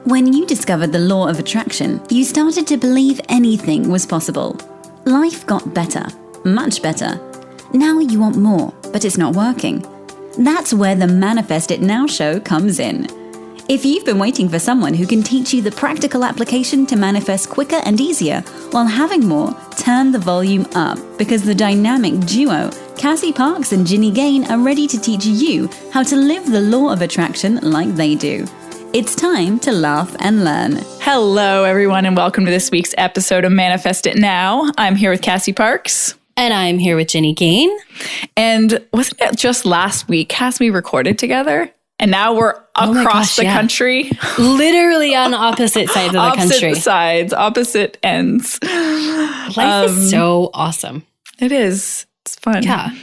When you discovered the law of attraction, you started to believe anything was possible. Life got better, much better. Now you want more, but it's not working. That's where the Manifest It Now show comes in. If you've been waiting for someone who can teach you the practical application to manifest quicker and easier while having more, turn the volume up, because the dynamic duo, Cassie Parks and Ginny Gain, are ready to teach you how to live the law of attraction like they do. It's time to laugh and learn. Hello, everyone, and welcome to this week's episode of Manifest It Now. I'm here with Cassie Parks. And I'm here with Ginny Gain. And wasn't it just last week, Cass, we recorded together? And now we're across the country. Literally on opposite sides of the country. Opposite sides, opposite ends. Life is so awesome. It is. It's fun. Yeah.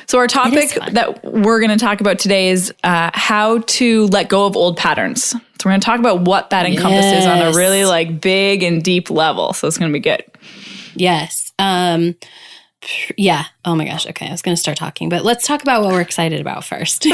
So our topic that we're going to talk about today is how to let go of old patterns. So we're going to talk about what that encompasses on a really big and deep level. So it's going to be good. Yes. Yeah. Oh my gosh. Okay. I was going to start talking, but let's talk about what we're excited about first.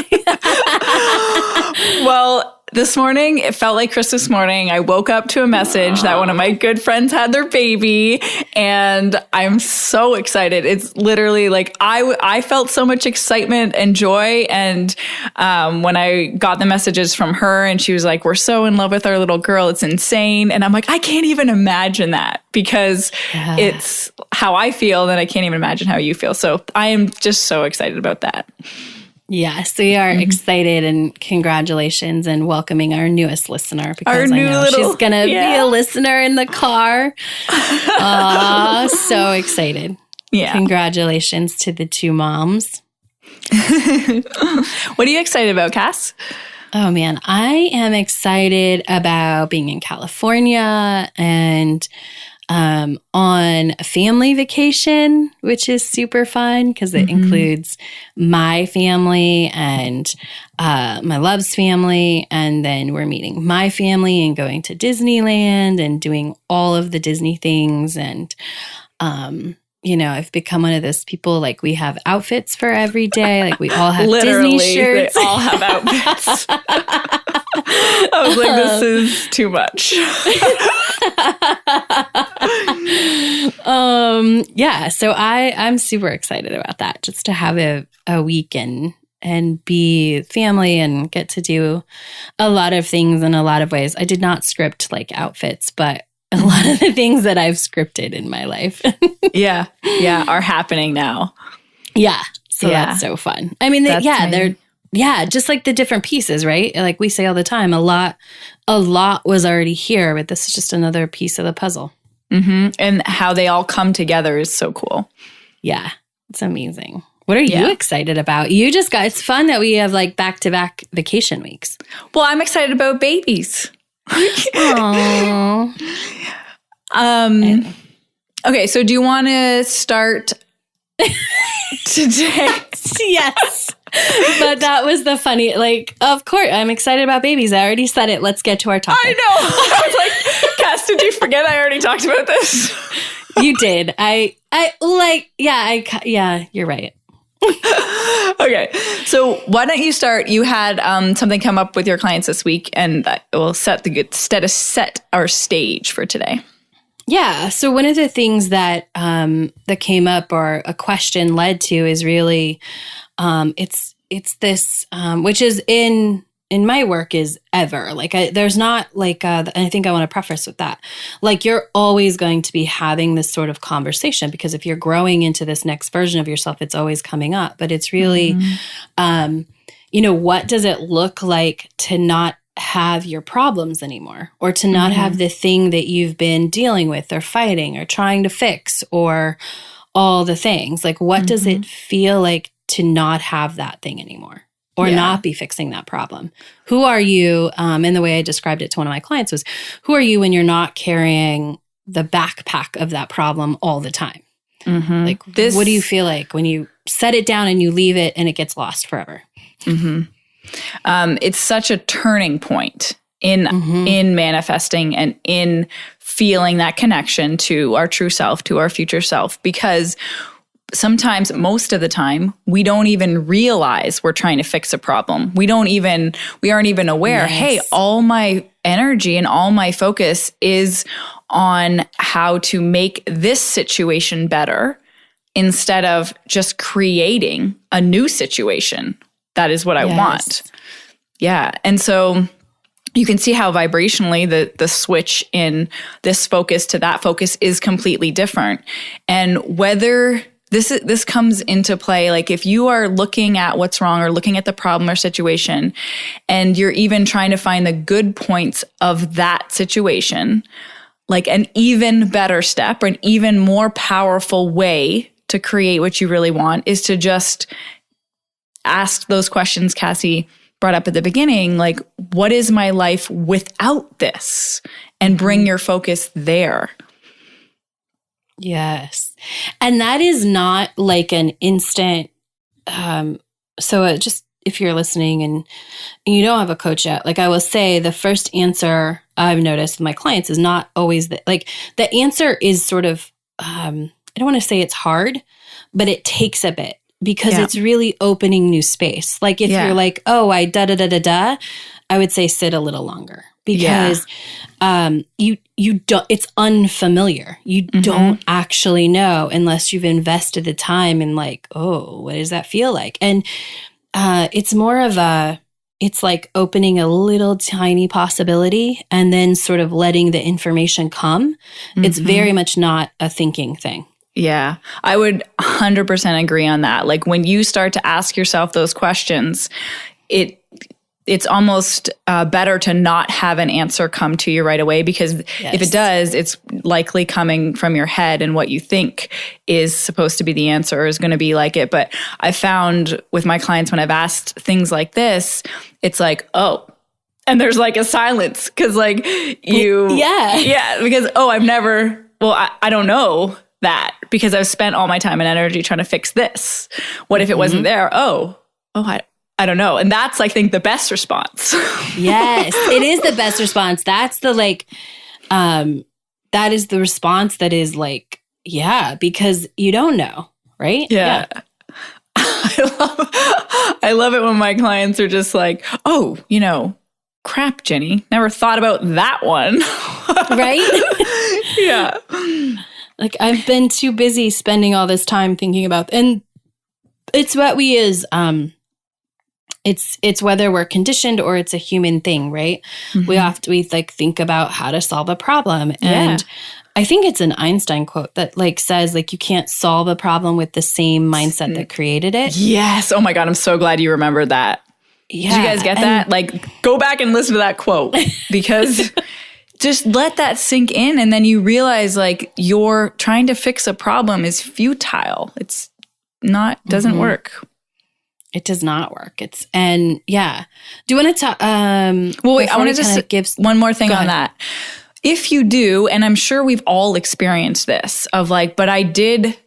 Well, this morning, it felt like Christmas morning. I woke up to a message that one of my good friends had their baby, and I'm so excited. It's literally I felt so much excitement and joy. And when I got the messages from her and she was like, we're so in love with our little girl. It's insane. And I'm like, I can't even imagine that because it's how I feel, and I can't even imagine how you feel. So I am just so excited about that. Yes, we are excited, and congratulations and welcoming our newest listener, because I know she's going to be a listener in the car. So excited. Yeah. Congratulations to the two moms. What are you excited about, Cass? Oh man, I am excited about being in California and on a family vacation, which is super fun because it includes my family and my love's family. And then we're meeting my family and going to Disneyland and doing all of the Disney things. And, I've become one of those people, we have outfits for every day. We all have Disney shirts. They all have outfits. I was like, this is too much. So I'm super excited about that, just to have a weekend and be family and get to do a lot of things in a lot of ways. I did not script outfits, but a lot of the things that I've scripted in my life. are happening now. Yeah. So that's so fun. I mean, they're just the different pieces, right? We say all the time, a lot was already here, but this is just another piece of the puzzle. Mm-hmm. And how they all come together is so cool. Yeah, it's amazing. What are you excited about? It's fun that we have back-to-back vacation weeks. Well, I'm excited about babies. Aww. Okay, so do you want to start today? Yes. But that was the funny, of course, I'm excited about babies. I already said it. Let's get to our topic. I know. I was like, Cass, did you forget I already talked about this? You did. You're right. Okay. So why don't you start? You had something come up with your clients this week, and that will set our stage for today. Yeah. So one of the things that came up, or a question led to, is really it's this which is in my work is ever there's not and I think I want to preface with that, you're always going to be having this sort of conversation, because if you're growing into this next version of yourself, it's always coming up. But it's really what does it look like to not have your problems anymore, or to not have the thing that you've been dealing with or fighting or trying to fix, or all the things? What does it feel like to not have that thing anymore, or not be fixing that problem? Who are you? And the way I described it to one of my clients was, who are you when you're not carrying the backpack of that problem all the time? Mm-hmm. What do you feel like when you set it down and you leave it and it gets lost forever? Mm-hmm. It's such a turning point in manifesting and in feeling that connection to our true self, to our future self, because sometimes, most of the time, we don't even realize we're trying to fix a problem. We aren't even aware, Yes. hey, all my energy and all my focus is on how to make this situation better instead of just creating a new situation. That is what I want. Yeah. And so you can see how vibrationally the switch in this focus to that focus is completely different. And whether this comes into play, like if you are looking at what's wrong or looking at the problem or situation, and you're even trying to find the good points of that situation, like an even better step or an even more powerful way to create what you really want is to just ask those questions Cassie brought up at the beginning, like, what is my life without this? And bring your focus there. Yes. And that is not like an instant. Just if you're listening and you don't have a coach yet, like I will say the first answer I've noticed with my clients is not always the answer is sort of, I don't want to say it's hard, but it takes a bit because it's really opening new space. Like if you're like, oh, I I would say sit a little longer because you don't, it's unfamiliar. You don't actually know unless you've invested the time in like, oh, what does that feel like? And it's more of it's like opening a little tiny possibility and then sort of letting the information come. It's very much not a thinking thing. Yeah, I would 100% agree on that. Like when you start to ask yourself those questions, it's almost better to not have an answer come to you right away because if it does, it's likely coming from your head and what you think is supposed to be the answer is going to be like it. But I found with my clients when I've asked things like this, it's like, oh, and there's like a silence because like because, oh, I don't know that because I've spent all my time and energy trying to fix this. What if it wasn't there? I don't know. And that's, I think, the best response. Yes, it is the best response. That's the that is the response that is like, because you don't know, right? Yeah. I love it when my clients are just like, oh, crap, Jenny, never thought about that one. Right? Yeah. Like I've been too busy spending all this time thinking about, and it's what we as, it's whether we're conditioned or it's a human thing, right? We think about how to solve a problem. And I think it's an Einstein quote that like says like you can't solve a problem with the same mindset that created it. Yes. Oh my God. I'm so glad you remembered that. Yeah. Did you guys get that? Like go back and listen to that quote because just let that sink in. And then you realize like you're trying to fix a problem is futile. It's not, doesn't work. It does not work. Do you want to talk? Well, wait, I want to just give one more thing on that. If you do, and I'm sure we've all experienced this of like, but I did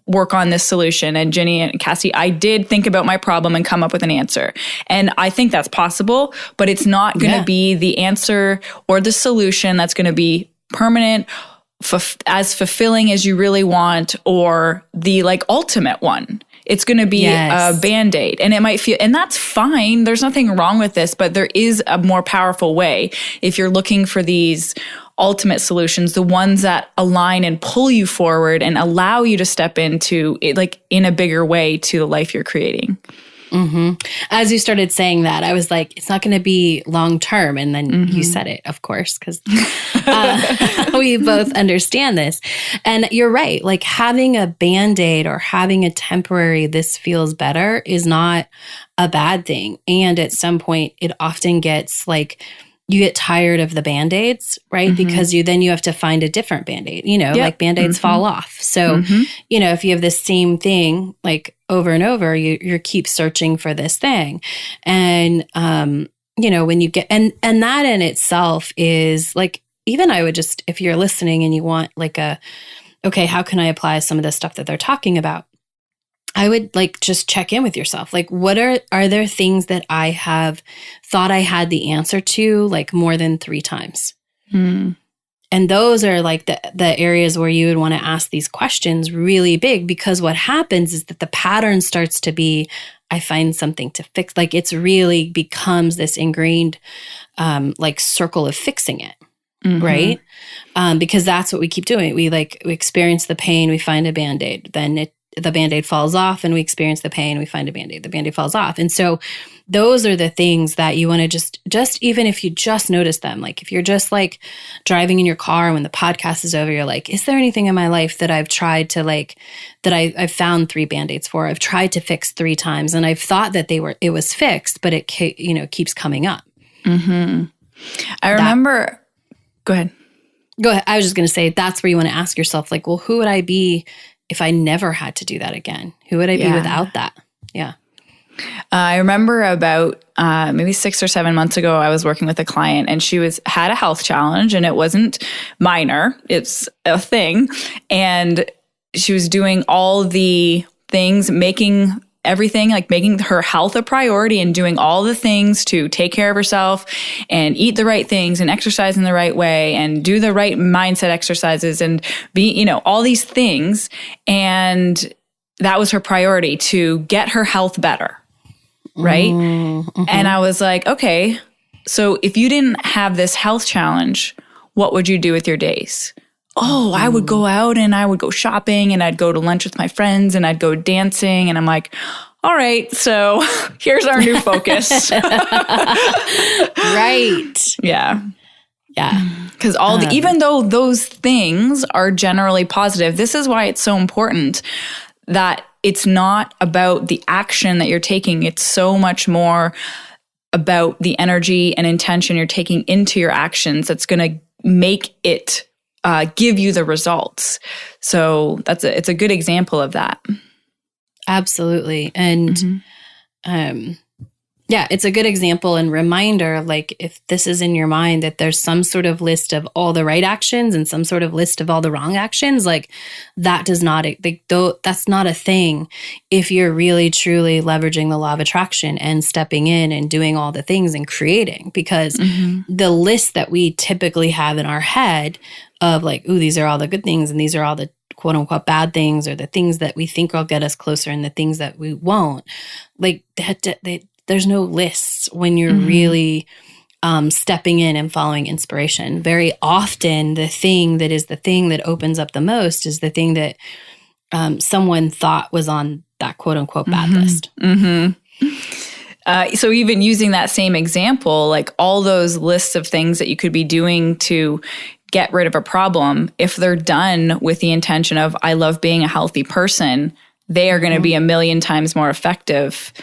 work on this solution and Ginny and Cassie, I did think about my problem and come up with an answer. And I think that's possible, but it's not going to be the answer or the solution that's going to be permanent, as fulfilling as you really want, or the like ultimate one. It's going to be a Band-Aid and it might feel, and that's fine. There's nothing wrong with this, but there is a more powerful way. If you're looking for these ultimate solutions, the ones that align and pull you forward and allow you to step into it, like in a bigger way to the life you're creating. As you started saying that, I was like, it's not going to be long term. And then you said it, of course, because we both understand this. And you're right. Like having a Band-Aid or having a temporary, this feels better is not a bad thing. And at some point, it often gets like, you get tired of the Band-Aids, right? Because you have to find a different Band-Aid, like Band-Aids fall off. So, if you have the same thing, like over and over, you keep searching for this thing. And, when you get, and that in itself is like, even I would just, if you're listening and you want like okay, how can I apply some of the stuff that they're talking about? I would like just check in with yourself. Like, what are there things that I have thought I had the answer to like more than 3 times? And those are like the areas where you would want to ask these questions really big, because what happens is that the pattern starts to be, I find something to fix. Like it's really becomes this ingrained like circle of fixing it. Right? Because that's what we keep doing. We experience the pain, we find a Band-Aid, then the Band-Aid falls off, and we experience the pain, we find a Band-Aid, the Band-Aid falls off. And so those are the things that you want to just even if you just notice them, like if you're just like driving in your car when the podcast is over, you're like, is there anything in my life that I've tried to like, that I've found 3 Band-Aids for, I've tried to fix 3 times, and I've thought that it was fixed, but it keeps coming up. I remember, go ahead. Go ahead. I was just going to say, that's where you want to ask yourself, like, well, who would I be if I never had to do that again? Who would I be without that? Yeah. I remember about maybe 6 or 7 months ago, I was working with a client, and she had a health challenge, and it wasn't minor. It's a thing. And she was doing all the things, making everything, like making her health a priority and doing all the things to take care of herself and eat the right things and exercise in the right way and do the right mindset exercises and be, all these things. And that was her priority, to get her health better. Right. And I was like, okay, so if you didn't have this health challenge, what would you do with your days? Oh, I would go out and I would go shopping and I'd go to lunch with my friends and I'd go dancing. And I'm like, all right, so here's our new focus. Right. Yeah. Yeah. Because even though those things are generally positive, this is why it's so important that it's not about the action that you're taking. It's so much more about the energy and intention you're taking into your actions that's going to make it give you the results. So it's a good example of that. Absolutely. And it's a good example and reminder, like if this is in your mind that there's some sort of list of all the right actions and some sort of list of all the wrong actions, like that's not a thing if you're really truly leveraging the law of attraction and stepping in and doing all the things and creating. Because the list that we typically have in our head of like, ooh, these are all the good things and these are all the quote unquote bad things, or the things that we think will get us closer and the things that we won't, like there's no lists when you're really stepping in and following inspiration. Very often the thing that opens up the most is the thing that someone thought was on that quote unquote bad list. So even using that same example, like all those lists of things that you could be doing to get rid of a problem, if they're done with the intention of, I love being a healthy person, they are going to be a million times more effective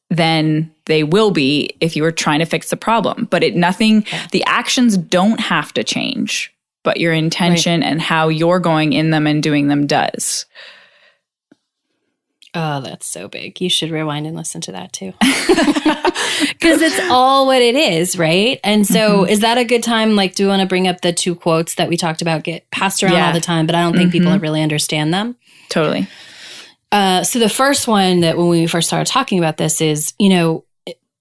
than they will be if you were trying to fix the problem. But the actions don't have to change, but your intention and how you're going in them and doing them does. Oh, that's so big. You should rewind and listen to that too. Because it's all what it is, right? And so is that a good time? Like, do you want to bring up the 2 quotes that we talked about, get passed around all the time, but I don't think people really understand them? Totally. So the first one that when we first started talking about this is, I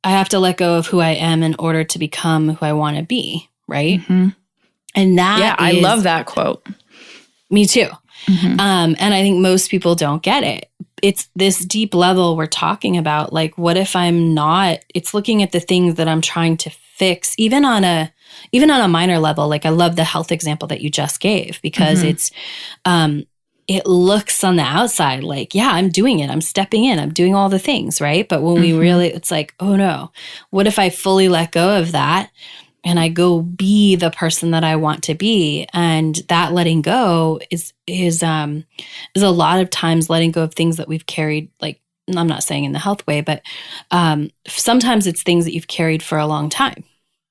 have to let go of who I am in order to become who I want to be, right? And I love that quote. Me too. And I think most people don't get it. It's this deep level we're talking about. Like, what if I'm not? It's looking at the things that I'm trying to fix, even on a minor level. Like, I love the health example that you just gave, because it's it looks on the outside like, yeah, I'm doing it. I'm stepping in. I'm doing all the things, right? But when we really, it's like, oh no, what if I fully let go of that and I go be the person that I want to be? And that letting go is a lot of times letting go of things that we've carried, like, I'm not saying in the health way, but sometimes it's things that you've carried for a long time.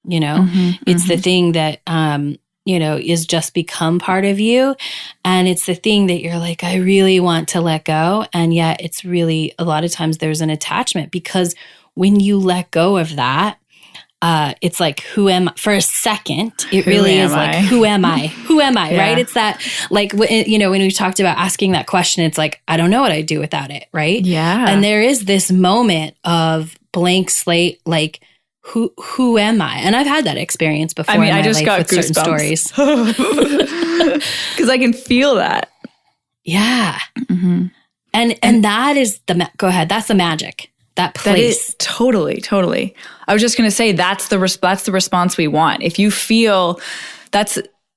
It's the thing that, is just become part of you. And it's the thing that you're like, I really want to let go. And yet it's really, a lot of times there's an attachment, because when you let go of that, it's like, who am I? For a second, it really is like, who am I? Who am I? Yeah. Right? It's that, like, when we talked about asking that question, it's like, I don't know what I'd do without it. Right? Yeah. And there is this moment of blank slate, like, who am I? And I've had that experience before. I mean, in my I just life got with certain goosebumps. stories. Because I can feel that. Yeah. And that is go ahead. That's the magic. That place. That is totally. I was just going to say that's the response we want. If you feel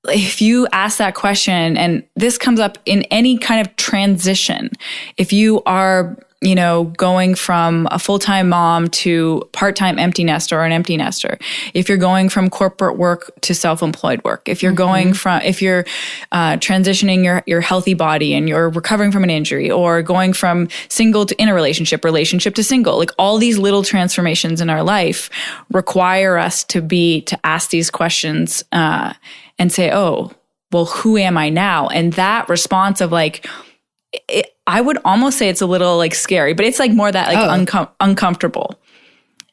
if you ask that question, and this comes up in any kind of transition, if you are, going from a full-time mom to part-time empty nester or an empty nester, if you're going from corporate work to self-employed work, if you're if you're transitioning your healthy body and you're recovering from an injury, or going from single to in a relationship to single, like all these little transformations in our life require us to ask these questions, and say, oh, well, who am I now? And that response of like, I would almost say it's a little like scary, but it's like more that like uncomfortable.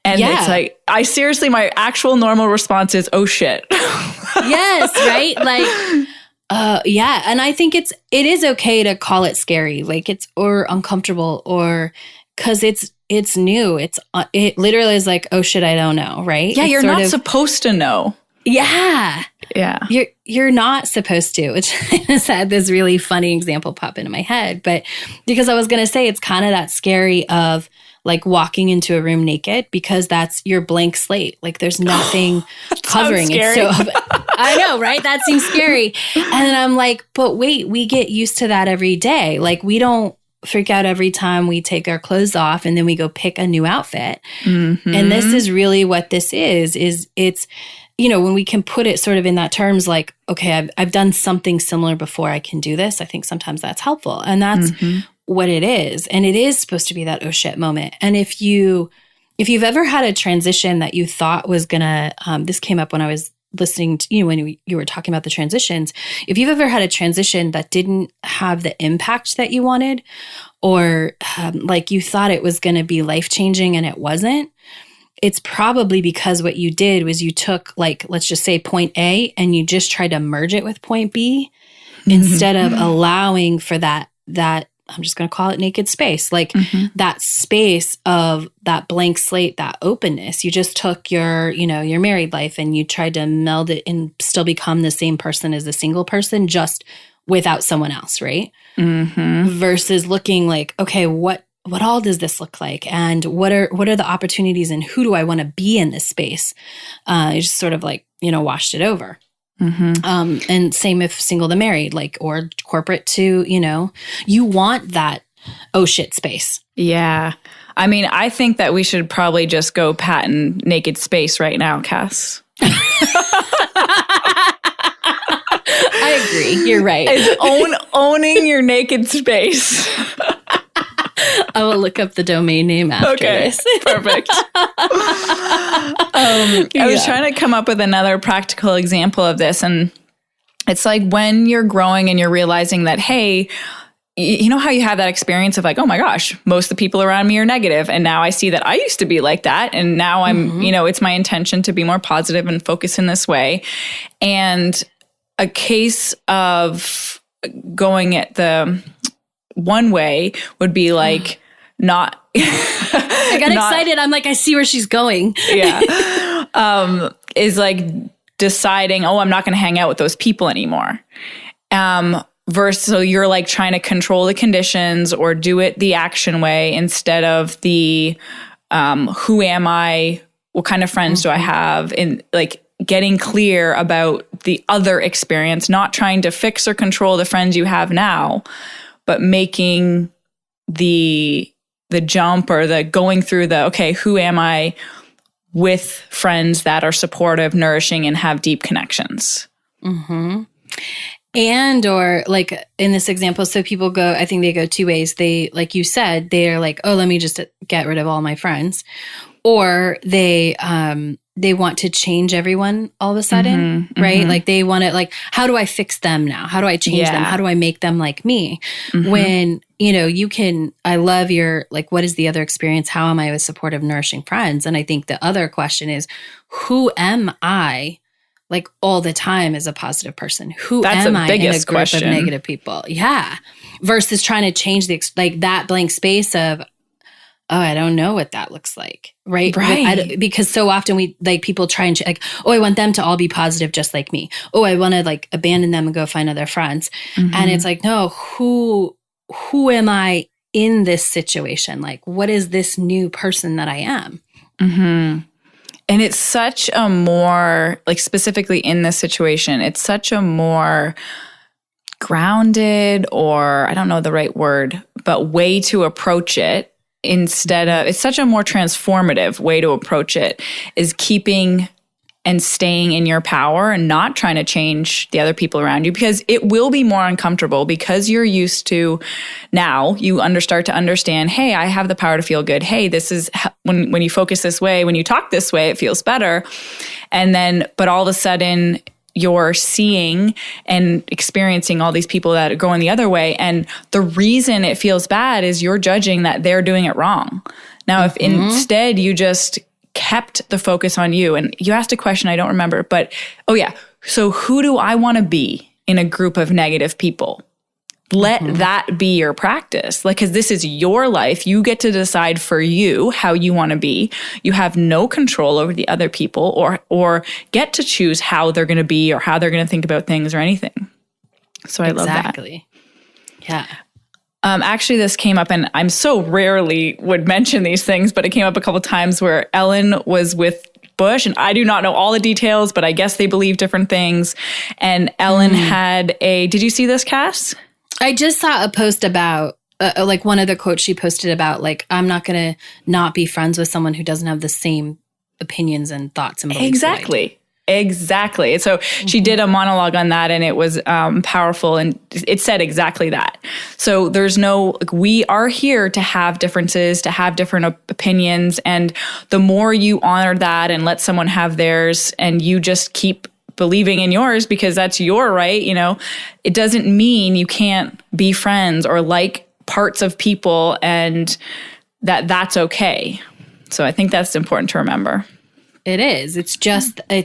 And it's like, my actual normal response is, oh shit. Yes, right? Like, yeah. And I think it is okay to call it scary, like or uncomfortable, or because it's new. It literally is like, oh shit, I don't know, right? Yeah, it's you're not supposed to know. Yeah. Yeah. You're not supposed to, which I just had this really funny example pop into my head. But because I was going to say, it's kind of that scary of like walking into a room naked, because that's your blank slate. Like there's nothing covering it. So I know, right? That seems scary. And then I'm like, but wait, we get used to that every day. Like we don't freak out every time we take our clothes off and then we go pick a new outfit. Mm-hmm. And this is really what this is it's, when we can put it sort of in that terms, like, okay, I've done something similar before, I can do this. I think sometimes that's helpful. And that's what it is. And it is supposed to be that oh shit moment. And if you've ever had a transition that you thought was gonna, this came up when I was listening to, when you were talking about the transitions, if you've ever had a transition that didn't have the impact that you wanted, or like you thought it was going to be life-changing and it wasn't, it's probably because what you did was you took, like, let's just say point A, and you just tried to merge it with point B instead of allowing for that I'm just going to call it naked space, like that space of that blank slate, that openness. You just took your married life and you tried to meld it and still become the same person as a single person, just without someone else, right? Versus looking like, okay, what all does this look like? And what are the opportunities, and who do I want to be in this space? You just sort of like, washed it over. And same if single to married, like, or corporate to, you want that oh shit space. Yeah. I mean, I think that we should probably just go patent naked space right now, Cass. I agree. You're right. It's owning your naked space. I will look up the domain name after this. Perfect. I was trying to come up with another practical example of this. And it's like when you're growing and you're realizing that, hey, you know how you have that experience of like, oh my gosh, most of the people around me are negative. And now I see that I used to be like that. And now I'm, it's my intention to be more positive and focus in this way. And a case of going at the one way would be like not. I got excited. I'm like, I see where she's going. Yeah. Is like deciding, oh, I'm not going to hang out with those people anymore. Versus, so you're like trying to control the conditions or do it the action way instead of the who am I? What kind of friends do I have? In like getting clear about the other experience, not trying to fix or control the friends you have now, but making the jump or the going through the, okay, who am I with friends that are supportive, nourishing, and have deep connections. And, or like in this example, so people go, I think they go two ways. They, like you said, they're like, oh, let me just get rid of all my friends. Or they want to change everyone all of a sudden, right? Like they want to, like, how do I fix them now? How do I change them? How do I make them like me? When, you can, I love your, like, what is the other experience? How am I with supportive, nourishing friends? And I think the other question is, who am I, like, all the time as a positive person? Who am I in a group of negative people? Yeah. Versus trying to change like that blank space of, oh, I don't know what that looks like. Right. Because so often people try and like, oh, I want them to all be positive, just like me. Oh, I want to like abandon them and go find other friends. And it's like, no, who am I in this situation? Like, what is this new person that I am? And it's such a more, like specifically in this situation, it's such a more grounded, or I don't know the right word, but way to approach it. Instead of, it's such a more transformative way to approach it, is keeping and staying in your power and not trying to change the other people around you, because it will be more uncomfortable, because you're used to, now you start to understand, hey, I have the power to feel good. Hey, this is when you focus this way, when you talk this way, it feels better. And then, but all of a sudden you're seeing and experiencing all these people that are going the other way. And the reason it feels bad is you're judging that they're doing it wrong. Now, if instead you just kept the focus on you, and you asked a question, I don't remember, but oh yeah. So who do I want to be in a group of negative people? Let that be your practice. Like, because this is your life. You get to decide for you how you want to be. You have no control over the other people, or get to choose how they're going to be or how they're going to think about things or anything. So I love that. Exactly. Yeah. Actually, this came up, and I'm so rarely would mention these things, but it came up a couple times where Ellen was with Bush, and I do not know all the details, but I guess they believe different things. And Ellen had did you see this, Cass? I just saw a post about, like one of the quotes she posted about, like, I'm not going to not be friends with someone who doesn't have the same opinions and thoughts and beliefs. Exactly. And so she did a monologue on that, and it was powerful, and it said exactly that. So there's we are here to have differences, to have different opinions. And the more you honor that and let someone have theirs, and you just keep believing in yours because that's your right, it doesn't mean you can't be friends or like parts of people, and that's okay. So I think that's important to remember. It is. It's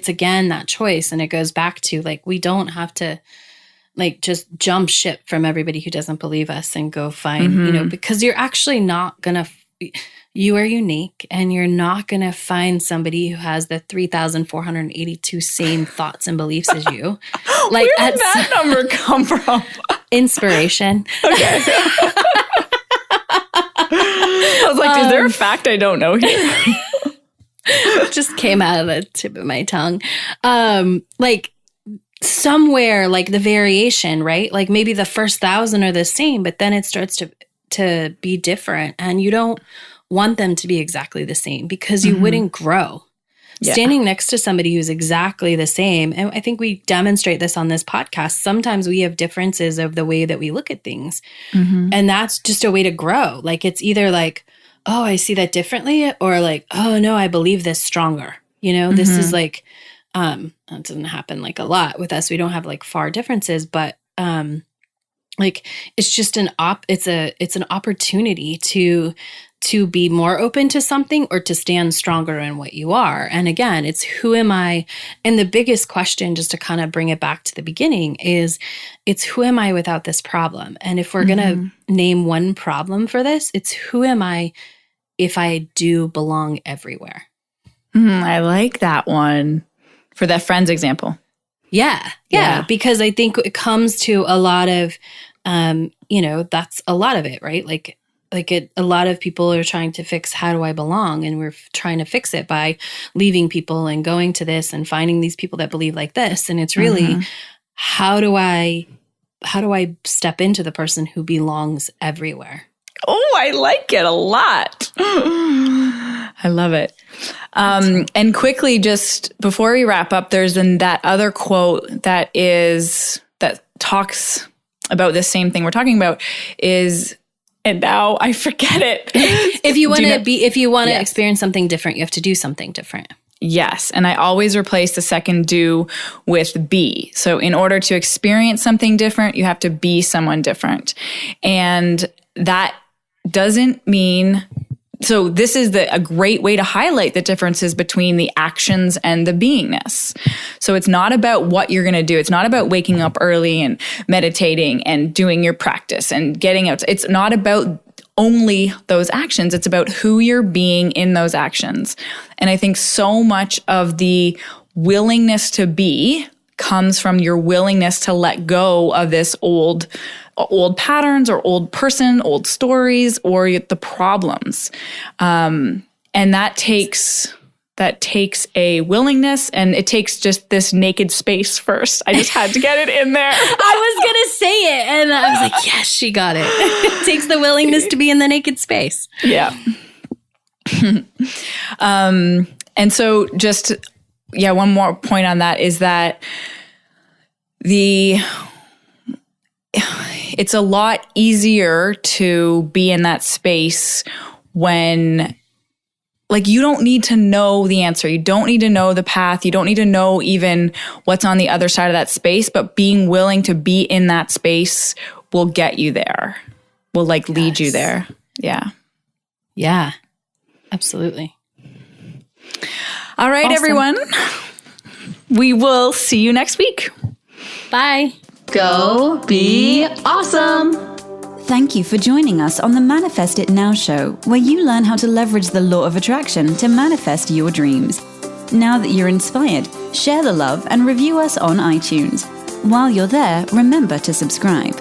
again that choice. And it goes back to, like, we don't have to like just jump ship from everybody who doesn't believe us and go find, because you're actually not going to, you are unique, and you're not going to find somebody who has the 3,482 same thoughts and beliefs as you. Like, where did that number come from? Inspiration. Okay. I was like, is there a fact I don't know here? Just came out of the tip of my tongue. Like somewhere, like the variation, right? Like maybe the first 1,000 are the same, but then it starts to be different, and you don't want them to be exactly the same, because you wouldn't grow. Yeah. Standing next to somebody who's exactly the same, and I think we demonstrate this on this podcast, sometimes we have differences of the way that we look at things, and that's just a way to grow. Like, it's either like, oh, I see that differently, or like, oh no, I believe this stronger. This is like, that doesn't happen like a lot with us. We don't have like far differences, but like it's just it's an opportunity to be more open to something, or to stand stronger in what you are. And again, it's who am I? And the biggest question, just to kind of bring it back to the beginning, is it's who am I without this problem? And if we're going to name one problem for this, it's who am I if I do belong everywhere? I like that one for that friend's example. Yeah. Because I think it comes to a lot of, that's a lot of it, right? A lot of people are trying to fix, how do I belong? And we're trying to fix it by leaving people and going to this and finding these people that believe like this. And it's really, how do I step into the person who belongs everywhere? Oh, I like it a lot. I love it. And quickly, just before we wrap up, there's that other quote that talks about the same thing we're talking about, and now I forget it. If you want to experience something different, you have to do something different. Yes. And I always replace the second do with be. So in order to experience something different, you have to be someone different. And that doesn't mean, so this is a great way to highlight the differences between the actions and the beingness. So it's not about what you're going to do. It's not about waking up early and meditating and doing your practice and getting out. It's not about only those actions. It's about who you're being in those actions. And I think so much of the willingness to be comes from your willingness to let go of this old patterns or old person, old stories, or the problems. And that takes a willingness, and it takes just this naked space first. I just had to get it in there. I was going to say it, and I was like, yes, she got it. It takes the willingness to be in the naked space. Yeah. And so just, one more point on that is that it's a lot easier to be in that space when, like, you don't need to know the answer. You don't need to know the path. You don't need to know even what's on the other side of that space, but being willing to be in that space will get you there, will lead you there. Yeah. Yeah, absolutely. All right, awesome. Everyone. We will see you next week. Bye. Go be awesome. Thank you for joining us on the Manifest It Now show, where you learn how to leverage the law of attraction to manifest your dreams. Now that you're inspired, share the love and review us on iTunes. While you're there, remember to subscribe.